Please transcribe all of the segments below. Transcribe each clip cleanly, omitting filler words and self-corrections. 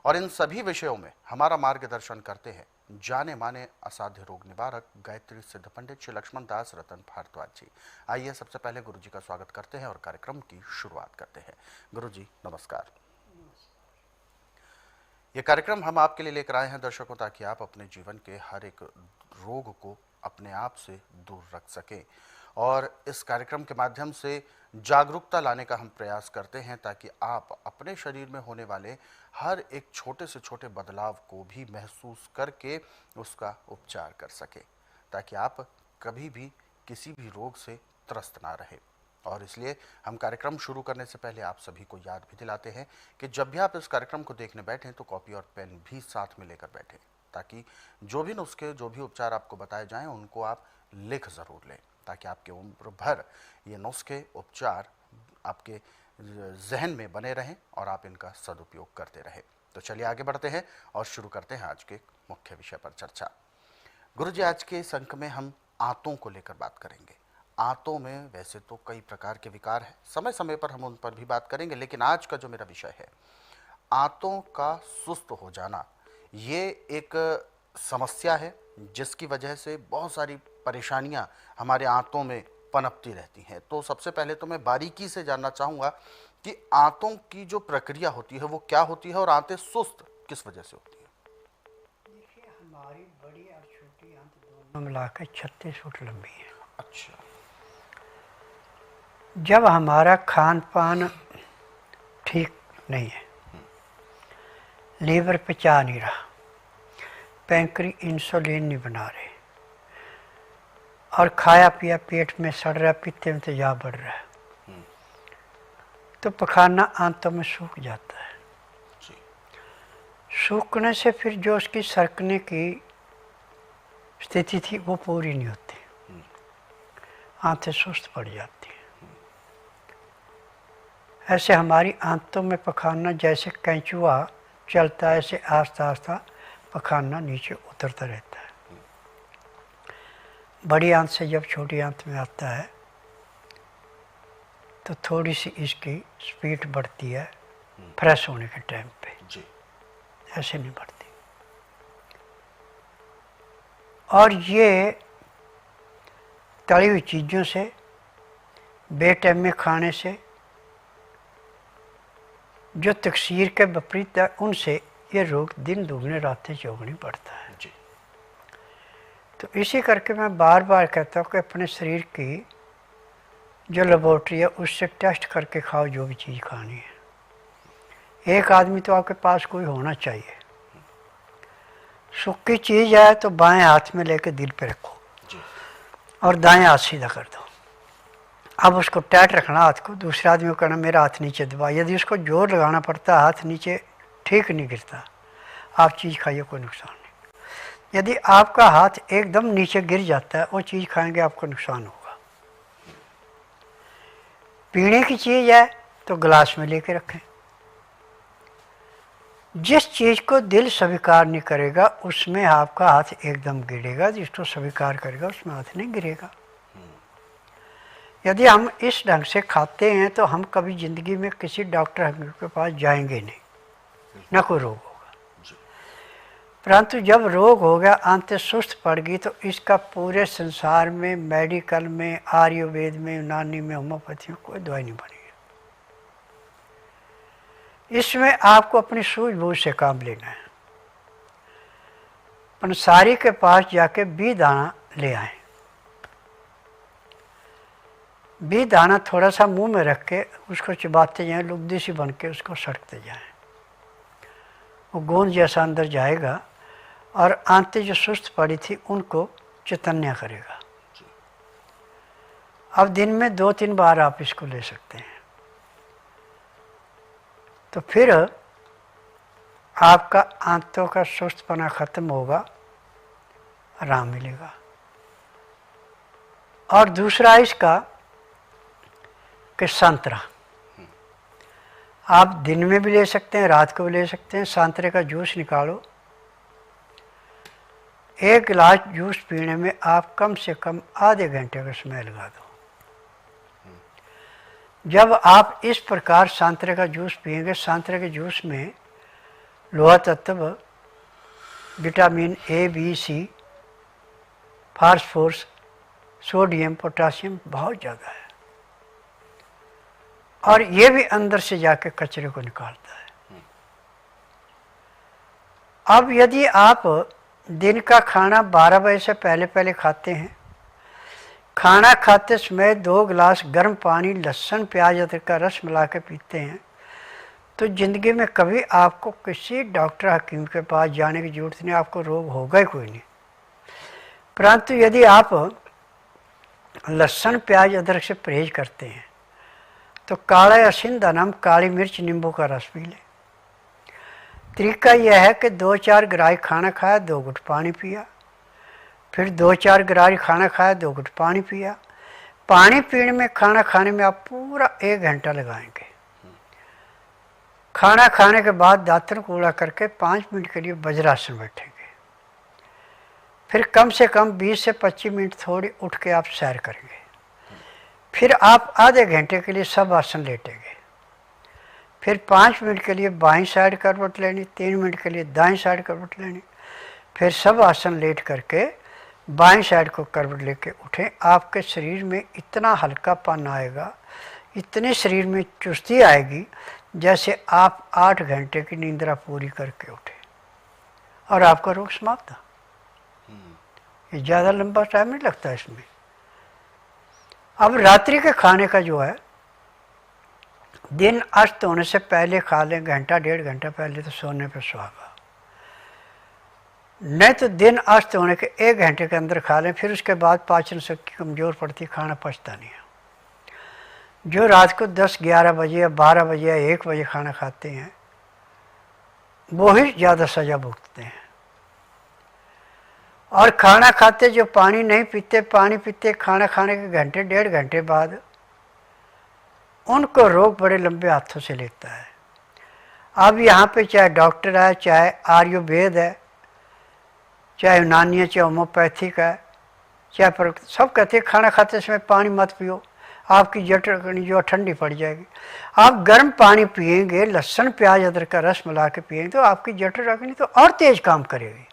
और इन सभी विषयों में हमारा मार्गदर्शन करते हैं जाने माने असाध्य रोग निवारक गायत्री सिद्ध पंडित श्री लक्ष्मण दास रतन भारद्वाज जी। आइए सबसे पहले गुरु जी का स्वागत करते हैं और कार्यक्रम की शुरुआत करते हैं। गुरु जी नमस्कार। ये कार्यक्रम हम आपके लिए लेकर आए हैं दर्शकों, ताकि आप अपने जीवन के हर एक रोग को अपने आप से दूर रख सकें, और इस कार्यक्रम के माध्यम से जागरूकता लाने का हम प्रयास करते हैं, ताकि आप अपने शरीर में होने वाले हर एक छोटे से छोटे बदलाव को भी महसूस करके उसका उपचार कर सकें, ताकि आप कभी भी किसी भी रोग से त्रस्त ना रहे। और इसलिए हम कार्यक्रम शुरू करने से पहले आप सभी को याद भी दिलाते हैं कि जब भी आप इस कार्यक्रम को देखने बैठें तो कॉपी और पेन भी साथ में लेकर बैठें, ताकि जो भी नुस्खे, जो भी उपचार आपको बताए जाएं उनको आप लिख ज़रूर लें, ताकि आपके उम्र भर ये नुस्खे, उपचार आपके जहन में बने रहें और आप इनका सदुपयोग करते रहें। तो चलिए आगे बढ़ते हैं और शुरू करते हैं आज के मुख्य विषय पर चर्चा। गुरु जी, आज के इस अंक में हम आंतों को लेकर बात करेंगे। आंतों में वैसे तो कई प्रकार के विकार हैं, समय समय पर हम उन पर भी बात करेंगे, लेकिन आज का जो मेरा विषय है, आंतों का सुस्त हो जाना, ये एक समस्या है जिसकी वजह से बहुत सारी परेशानियां हमारे आंतों में पनपती रहती हैं। तो सबसे पहले तो मैं बारीकी से जानना चाहूँगा कि आंतों की जो प्रक्रिया होती है वो क्या होती है और आंतें सुस्त किस वजह से होती हैं? देखिए, हमारी बड़ी और छोटी आंत दोनों मिलाकर 36 फुट लंबी है। अच्छा। जब हमारा खान पान ठीक नहीं है, लीवर पचा नहीं रहा, पैंक्री इंसुलिन नहीं बना रहे, और खाया पिया पेट में सड़ रहा, पित्त में तेजाब बढ़ रहा है, तो पखाना आंतों में सूख जाता है। सूखने से फिर जो उसकी सरकने की स्थिति थी वो पूरी नहीं होती, आंतें सुस्त पड़ जाती हैं। ऐसे हमारी आंतों में पखाना जैसे कैंचुआ चलता है, ऐसे आस्ता आस्ता पखाना नीचे उतरता रहता है। बड़ी आंत से जब छोटी आंत में आता है तो थोड़ी सी इसकी स्पीड बढ़ती है फ्रेश होने के टाइम पे जी। ऐसे नहीं बढ़ती। और ये तली हुई चीज़ों से, बेटाइम में खाने से, जो तकसीर के विपरीत है, उनसे ये रोग दिन दुगने रातें चौगुनी बढ़ता है जी। तो इसी करके मैं बार बार कहता हूँ कि अपने शरीर की जो लेबोरेटरी है उससे टेस्ट करके खाओ जो भी चीज़ खानी है। एक आदमी तो आपके पास कोई होना चाहिए। सूखी चीज़ है तो बाएं हाथ में लेके दिल पे रखो और दाएं हाथ सीधा कर दो। अब उसको टाइट रखना हाथ को, दूसरे आदमी को कहना मेरा हाथ नीचे दबा। यदि उसको जोर लगाना पड़ता है, हाथ नीचे ठीक नहीं गिरता, आप चीज़ खाइए, कोई नुकसान नहीं। यदि आपका हाथ एकदम नीचे गिर जाता है, वो चीज़ खाएंगे आपको नुकसान होगा। पीने की चीज़ है तो गिलास में लेके रखें। जिस चीज़ को दिल स्वीकार नहीं करेगा उसमें आपका हाथ एकदम गिरेगा, जिसको स्वीकार करेगा उसमें हाथ नहीं गिरेगा। यदि हम इस ढंग से खाते हैं तो हम कभी ज़िंदगी में किसी डॉक्टर के पास जाएंगे नहीं, न कोई रोग होगा। परंतु जब रोग हो गया, आंतें सुस्त पड़ गई, तो इसका पूरे संसार में, मेडिकल में, आयुर्वेद में, यूनानी में, होम्योपैथी में कोई दवाई नहीं बनी है। इसमें आपको अपनी सूझबूझ से काम लेना है। पंसारी के पास जाके बी दाना ले आए। बी दाना थोड़ा सा मुंह में रख के उसको चबाते जाएं, लुगदी सी बन के उसको सड़कते जाएं। वो गोंद जैसा अंदर जाएगा और आंतें जो सुस्त पड़ी थी उनको चैतन्य करेगा। अब दिन में 2-3 बार आप इसको ले सकते हैं, तो फिर आपका आंतों का सुस्तपना खत्म होगा, आराम मिलेगा। और दूसरा इसका कि संतरा आप दिन में भी ले सकते हैं, रात को भी ले सकते हैं। संतरे का जूस निकालो, 1 गिलास जूस पीने में आप कम से कम आधे घंटे का समय लगा दो। जब आप इस प्रकार संतरे का जूस पिएंगे, संतरे के जूस में लोहा तत्व, vitamin A, B, C, phosphorus, sodium, potassium बहुत ज़्यादा है। और ये भी अंदर से जाके कचरे को निकालता है। अब यदि आप दिन का खाना 12 बजे से पहले पहले खाते हैं, खाना खाते समय 2 गिलास गर्म पानी, लहसुन, प्याज, अदरक का रस मिला के पीते हैं, तो ज़िंदगी में कभी आपको किसी डॉक्टर हकीम के पास जाने की ज़रूरत नहीं, आपको रोग होगा ही कोई नहीं। परंतु यदि आप लहसुन, प्याज, अदरक से परहेज करते हैं तो काला या सिंधा नमक, काली मिर्च, नींबू का रस पी लें। तरीका यह है कि 2-4 गिराई खाना खाया, 2 घुट पानी पिया, फिर 2-4 गिराई खाना खाया, 2 घुट पानी पिया। पानी पीने में, खाना खाने में आप पूरा 1 घंटा लगाएंगे। खाना खाने के बाद दांतन को कूड़ा करके 5 मिनट के लिए वज्रासन बैठेंगे। फिर कम से कम 20 से 25 मिनट थोड़ी उठ के आप सैर करेंगे। फिर आप आधे घंटे के लिए सब आसन लेटेंगे। फिर 5 मिनट के लिए बाईं साइड करवट लेनी, 3 मिनट के लिए दाईं साइड करवट लेनी। फिर सब आसन लेट करके बाईं साइड को करवट लेके उठें। आपके शरीर में इतना हल्कापन आएगा, इतनी शरीर में चुस्ती आएगी जैसे आप 8 घंटे की निंद्रा पूरी करके उठे और आपका रोग समाप्त। ये ज़्यादा लंबा टाइम नहीं लगता इसमें। अब रात्रि के खाने का जो है, दिन अस्त होने से पहले खा लें, घंटा 1.5 घंटा पहले, तो सोने पे सुहागा। नहीं तो दिन अस्त होने के 1 घंटे के अंदर खा लें, फिर उसके बाद पाचन शक्ति कमज़ोर पड़ती, खाना पचता नहीं है। जो रात को 10-11 बजे या 12 बजे या 1 बजे खाना खाते हैं, वो ही ज़्यादा सज़ा भुगतते हैं। और खाना खाते जो पानी नहीं पीते, पानी पीते खाना खाने के घंटे 1.5 घंटे बाद, उनको रोग बड़े लंबे हाथों से लेता है। अब यहाँ पे चाहे डॉक्टर है, चाहे आयुर्वेद है, चाहे यूनानी है, चाहे होम्योपैथिक है, चाहे प्रकृति, सब कहते हैं खाना खाते समय पानी मत पियो, आपकी जठराग्नि जो ठंडी पड़ जाएगी। आप गर्म पानी पिएंगे, लहसुन, प्याज, अदरक का रस मिला के पिएंगे, तो आपकी जठराग्नि तो और तेज काम करेगी।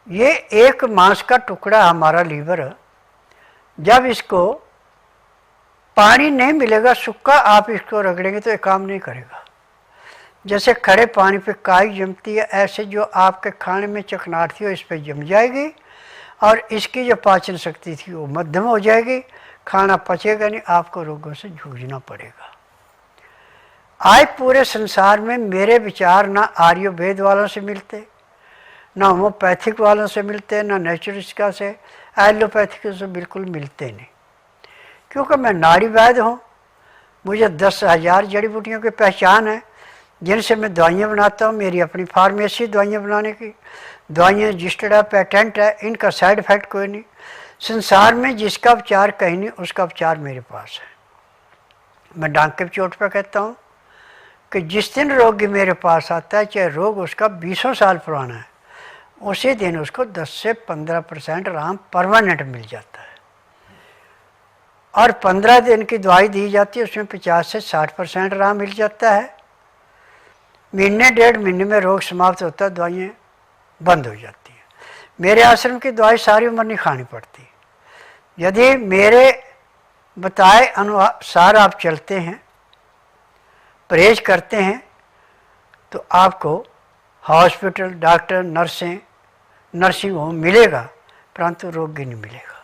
ये एक मांस का टुकड़ा हमारा लीवर, जब इसको पानी नहीं मिलेगा सूखा, आप इसको रगड़ेंगे तो ये काम नहीं करेगा। जैसे खड़े पानी पे काई जमती है, ऐसे जो आपके खाने में चिकनाहट थी वो इस पर जम जाएगी और इसकी जो पाचन शक्ति थी वो मध्यम हो जाएगी, खाना पचेगा नहीं, आपको रोगों से जूझना पड़ेगा। आज पूरे संसार में मेरे विचार ना आयुर्वेद वालों से मिलते, ना होम्योपैथिक वालों से मिलते, ना नेचुरिस्टिका से, एलोपैथिक से बिल्कुल मिलते नहीं। क्योंकि मैं नाड़ी वैद्य हूँ, मुझे 10,000 जड़ी बूटियों की पहचान है जिनसे मैं दवाइयाँ बनाता हूँ। मेरी अपनी फार्मेसी दवाइयाँ बनाने की, दवाइयाँ रजिस्टर्ड है, पेटेंट है, इनका साइड इफेक्ट कोई नहीं। संसार में जिसका उपचार कहीं नहीं, उसका उपचार मेरे पास है। मैं डांके की चोट पर कहता हूँ कि जिस दिन रोगी मेरे पास आता है, चाहे रोग उसका 20 साल पुराना है, उसी दिन उसको 10 से 15% आराम परमानेंट मिल जाता है। और 15 दिन की दवाई दी जाती है, उसमें 50 से 60% आराम मिल जाता है। महीने 1.5 महीने में रोग समाप्त होता है, दवाइयाँ बंद हो जाती हैं। मेरे आश्रम की दवाई सारी उम्र नहीं खानी पड़ती। यदि मेरे बताए अनुसार आप चलते हैं, परहेज करते हैं, तो आपको हॉस्पिटल, डॉक्टर, नर्सें, नर्सिंग होम मिलेगा, परंतु रोगी नहीं मिलेगा।